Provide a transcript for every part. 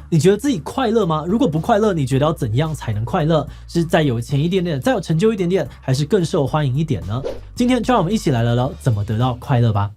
你觉得自己快乐吗？如果不快乐，你觉得要怎样才能快乐？是再有钱一点点，再有成就一点点，还是更受欢迎一点呢？今天就让我们一起来聊聊怎么得到快乐吧。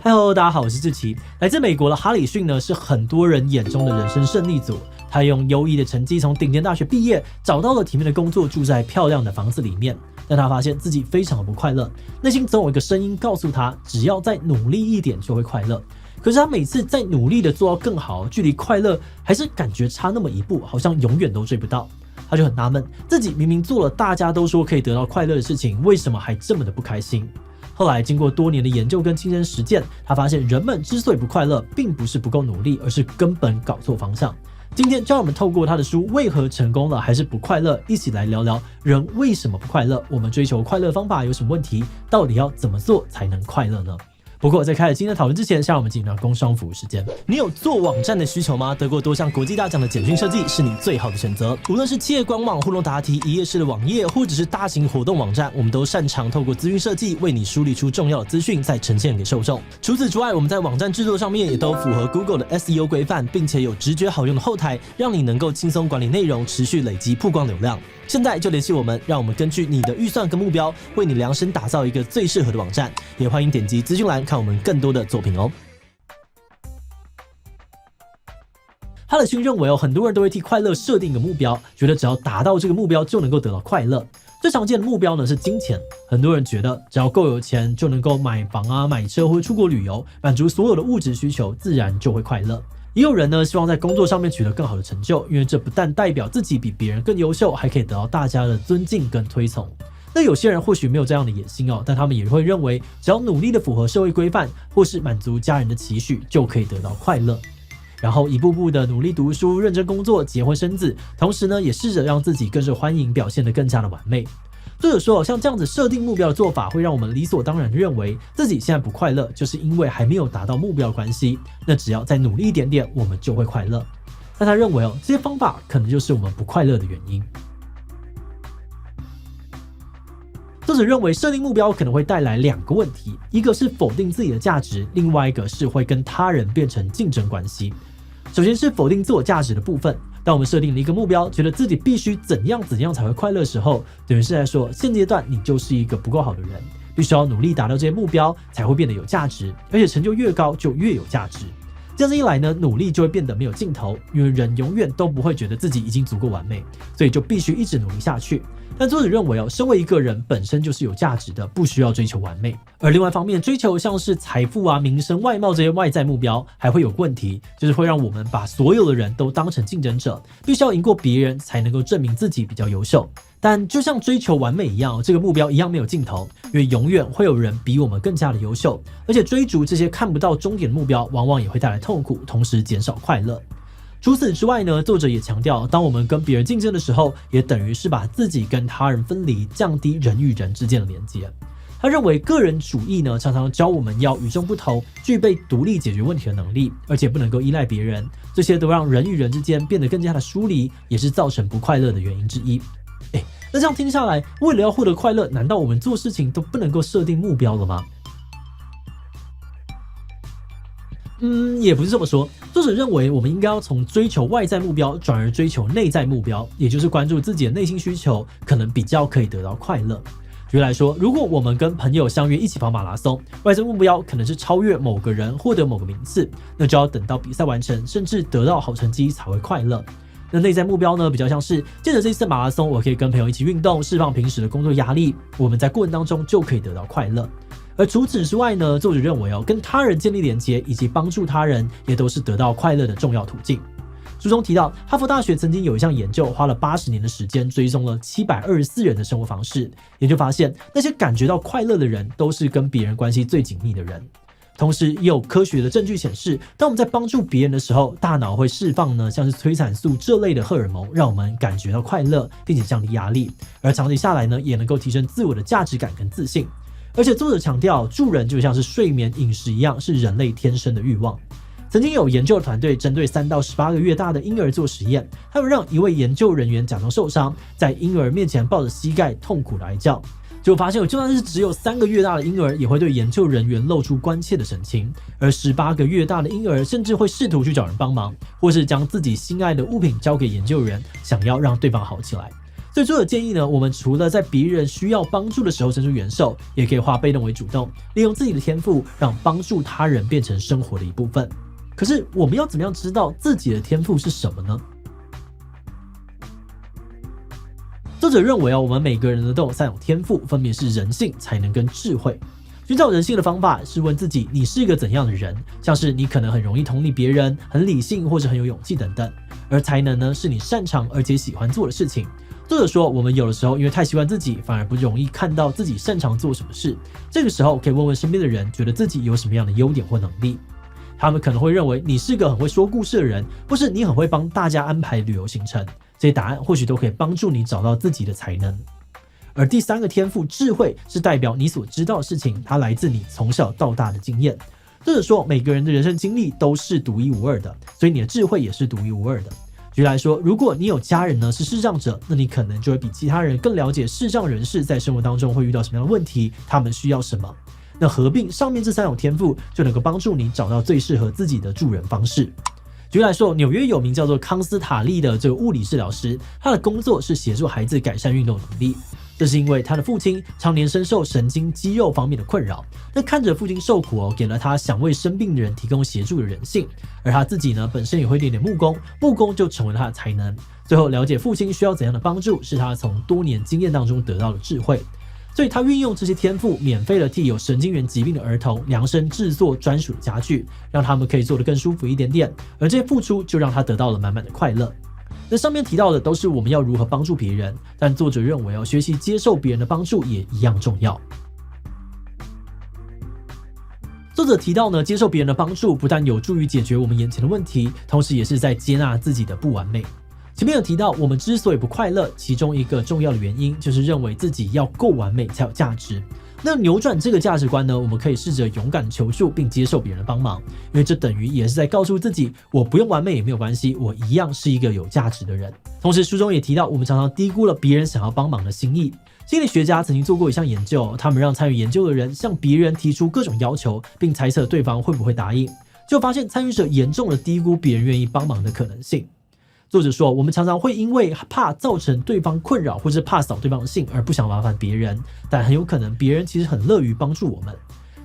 Hello， 大家好，我是志奇。来自美国的哈里逊呢，是很多人眼中的人生胜利组。他用优异的成绩从顶尖大学毕业，找到了体面的工作，住在漂亮的房子里面。但他发现自己非常的不快乐，内心总有一个声音告诉他，只要再努力一点就会快乐。可是他每次在努力的做到更好，距离快乐还是感觉差那么一步，好像永远都追不到。他就很纳闷，自己明明做了大家都说可以得到快乐的事情，为什么还这么的不开心？后来经过多年的研究跟亲身实践，他发现人们之所以不快乐，并不是不够努力，而是根本搞错方向。今天就让我们透过他的书《为何成功了还是不快乐》，一起来聊聊人为什么不快乐，我们追求快乐方法有什么问题，到底要怎么做才能快乐呢？不过在开始今天的讨论之前，先让我们进入到工商服务时间。你有做网站的需求吗？得过多项国际大奖的简讯设计是你最好的选择。无论是企业官网、互动答题、一页式的网页，或者是大型活动网站，我们都擅长透过资讯设计为你梳理出重要的资讯，再呈现给受众。除此之外，我们在网站制作上面也都符合 Google 的 SEO 规范，并且有直觉好用的后台，让你能够轻松管理内容，持续累积曝光流量。现在就联系我们，让我们根据你的预算跟目标，为你量身打造一个最适合的网站。也欢迎点击资讯栏看我们更多的作品哦。哈里逊认为很多人都会替快乐设定一个目标，觉得只要达到这个目标就能够得到快乐。最常见的目标呢是金钱，很多人觉得只要够有钱就能够买房啊、买车或出国旅游，满足所有的物质需求，自然就会快乐。也有人呢希望在工作上面取得更好的成就，因为这不但代表自己比别人更优秀，还可以得到大家的尊敬跟推崇。那有些人或许没有这样的野心哦，但他们也会认为只要努力的符合社会规范，或是满足家人的期许，就可以得到快乐。然后一步步的努力读书、认真工作、结婚生子，同时呢也试着让自己更受欢迎，表现得更加的完美。作者说，像这样子设定目标的做法，会让我们理所当然的认为自己现在不快乐，就是因为还没有达到目标的关系。那只要再努力一点点，我们就会快乐。但他认为这些方法可能就是我们不快乐的原因。作者认为设定目标可能会带来两个问题，一个是否定自己的价值，另外一个是会跟他人变成竞争关系。首先是否定自我价值的部分，当我们设定了一个目标，觉得自己必须怎样才会快乐的时候，等于是在说现阶段你就是一个不够好的人，必须要努力达到这些目标才会变得有价值，而且成就越高就越有价值。这样子一来呢，努力就会变得没有尽头，因为人永远都不会觉得自己已经足够完美，所以就必须一直努力下去。但作者认为身为一个人本身就是有价值的，不需要追求完美。而另外一方面，追求像是财富啊、名声、外貌这些外在目标，还会有问题，就是会让我们把所有的人都当成竞争者，必须要赢过别人才能够证明自己比较优秀。但就像追求完美一样，这个目标一样没有尽头，因为永远会有人比我们更加的优秀，而且追逐这些看不到终点的目标，往往也会带来痛苦，同时减少快乐。除此之外呢，作者也强调，当我们跟别人竞争的时候，也等于是把自己跟他人分离，降低人与人之间的连接。他认为个人主义呢，常常教我们要与众不同，具备独立解决问题的能力，而且不能够依赖别人，这些都让人与人之间变得更加的疏离，也是造成不快乐的原因之一。那这样听下来，为了要获得快乐，难道我们做事情都不能够设定目标了吗？也不是这么说。作者认为，我们应该要从追求外在目标转而追求内在目标，也就是关注自己的内心需求，可能比较可以得到快乐。举例来说，如果我们跟朋友相约一起跑马拉松，外在目标可能是超越某个人，获得某个名次，那就要等到比赛完成，甚至得到好成绩才会快乐。那内在目标呢，比较像是借着这一次马拉松，我可以跟朋友一起运动，释放平时的工作压力，我们在过程当中就可以得到快乐。而除此之外呢，作者认为跟他人建立连结以及帮助他人，也都是得到快乐的重要途径。书中提到，哈佛大学曾经有一项研究，花了80年的时间追踪了724人的生活方式，研究发现，那些感觉到快乐的人，都是跟别人关系最紧密的人。同时也有科学的证据显示，当我们在帮助别人的时候，大脑会释放像是催产素这类的荷尔蒙，让我们感觉到快乐，并且降低压力，而长期下来呢，也能够提升自我的价值感跟自信。而且作者强调，助人就像是睡眠、饮食一样，是人类天生的欲望。曾经有研究团队针对3到18个月大的婴儿做实验，他们让一位研究人员假装受伤，在婴儿面前抱着膝盖痛苦的哀叫。结果发现，就算是只有3个月大的婴儿，也会对研究人员露出关切的神情，而18个月大的婴儿甚至会试图去找人帮忙，或是将自己心爱的物品交给研究人，想要让对方好起来。所以作者建议呢，我们除了在别人需要帮助的时候伸出援手，也可以化被动为主动，利用自己的天赋，让帮助他人变成生活的一部分。可是我们要怎么样知道自己的天赋是什么呢？作者认为我们每个人都有3种天赋，分别是人性、才能跟智慧。寻找人性的方法是问自己，你是一个怎样的人？像是你可能很容易同理别人，很理性或者很有勇气等等。而才能呢，是你擅长而且喜欢做的事情。作者说，我们有的时候因为太习惯自己，反而不容易看到自己擅长做什么事。这个时候可以问问身边的人，觉得自己有什么样的优点或能力。他们可能会认为你是个很会说故事的人，或是你很会帮大家安排旅游行程。这些答案或许都可以帮助你找到自己的才能。而第3个天赋智慧是代表你所知道的事情，它来自你从小到大的经验。作者说，每个人的人生经历都是独一无二的，所以你的智慧也是独一无二的。举例来说，如果你有家人呢是视障者，那你可能就会比其他人更了解视障人士在生活当中会遇到什么样的问题，他们需要什么。那合并上面这3种天赋，就能够帮助你找到最适合自己的助人方式。举例来说，纽约有名叫做康斯塔利的这个物理治疗师，他的工作是协助孩子改善运动能力。这是因为他的父亲常年深受神经肌肉方面的困扰，那看着父亲受苦给了他想为生病的人提供协助的人性。而他自己呢，本身也会练点木工，木工就成为了他的才能。最后了解父亲需要怎样的帮助，是他从多年经验当中得到的智慧。所以他运用这些天赋，免费的替有神经元疾病的儿童量身制作专属的家具，让他们可以做得更舒服一点点。而这些付出就让他得到了满满的快乐。那上面提到的都是我们要如何帮助别人，但作者认为学习接受别人的帮助也一样重要。作者提到呢，接受别人的帮助不但有助于解决我们眼前的问题，同时也是在接纳自己的不完美。前面有提到，我们之所以不快乐，其中一个重要的原因就是认为自己要够完美才有价值。那扭转这个价值观呢，我们可以试着勇敢求助并接受别人的帮忙，因为这等于也是在告诉自己，我不用完美也没有关系，我一样是一个有价值的人。同时书中也提到，我们常常低估了别人想要帮忙的心意。心理学家曾经做过一项研究，他们让参与研究的人向别人提出各种要求，并猜测对方会不会答应，就发现参与者严重的低估别人愿意帮忙的可能性。作者说，我们常常会因为怕造成对方困扰，或是怕扫对方的兴而不想麻烦别人，但很有可能别人其实很乐于帮助我们。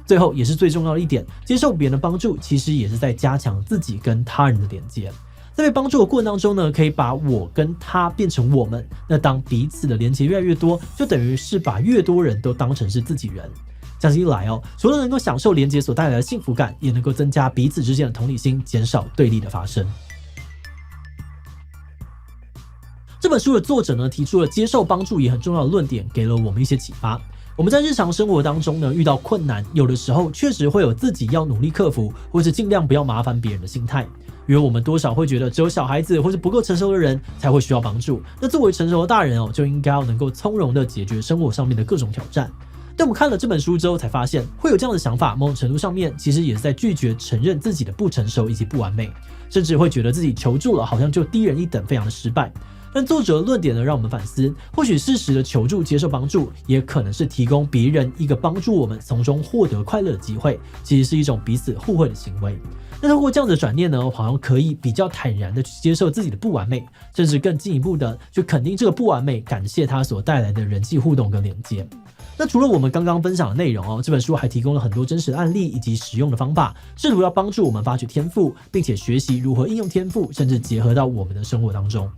最后也是最重要的一点，接受别人的帮助其实也是在加强自己跟他人的连接。在被帮助的过程当中呢，可以把我跟他变成我们，那当彼此的连接越来越多，就等于是把越多人都当成是自己人。这样一来除了能够享受连接所带来的幸福感，也能够增加彼此之间的同理心，减少对立的发生。这本书的作者呢，提出了接受帮助也很重要的论点，给了我们一些启发。我们在日常生活当中呢，遇到困难，有的时候确实会有自己要努力克服，或是尽量不要麻烦别人的心态。因为我们多少会觉得只有小孩子或是不够成熟的人才会需要帮助，那作为成熟的大人就应该要能够从容的解决生活上面的各种挑战。但我们看了这本书之后才发现，会有这样的想法，某种程度上面其实也是在拒绝承认自己的不成熟以及不完美，甚至会觉得自己求助了好像就低人一等，非常的失败。但作者的论点呢，让我们反思，或许适时的求助、接受帮助，也可能是提供别人一个帮助我们从中获得快乐的机会，其实是一种彼此互惠的行为。那透过这样的转念呢，我好像可以比较坦然的去接受自己的不完美，甚至更进一步的去肯定这个不完美，感谢它所带来的人际互动跟连接。那除了我们刚刚分享的内容这本书还提供了很多真实的案例以及实用的方法，试图要帮助我们发掘天赋，并且学习如何应用天赋，甚至结合到我们的生活当中。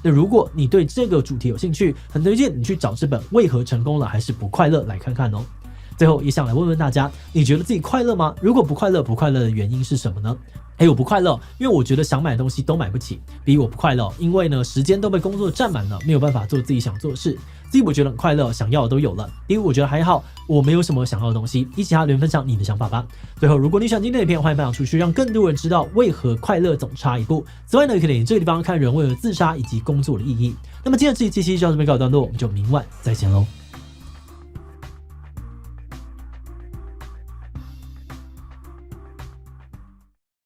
那如果你对这个主题有兴趣，很推荐你去找这本《为何成功了还是不快乐》来看看哦。最后也想来问问大家，你觉得自己快乐吗？如果不快乐，不快乐的原因是什么呢？我不快乐，因为我觉得想买的东西都买不起。B，我不快乐，因为呢时间都被工作占满了，没有办法做自己想做的事。C，我觉得很快乐，想要的都有了。D，我觉得还好，我没有什么想要的东西。一起和留言分享你的想法吧。最后，如果你喜欢今天的影片，欢迎分享出去，让更多人知道为何快乐总差一步。此外呢，也可以点这个地方看人为何自杀以及工作的意义。那么今天这一期就到这边告一段落，我们就明晚再见喽。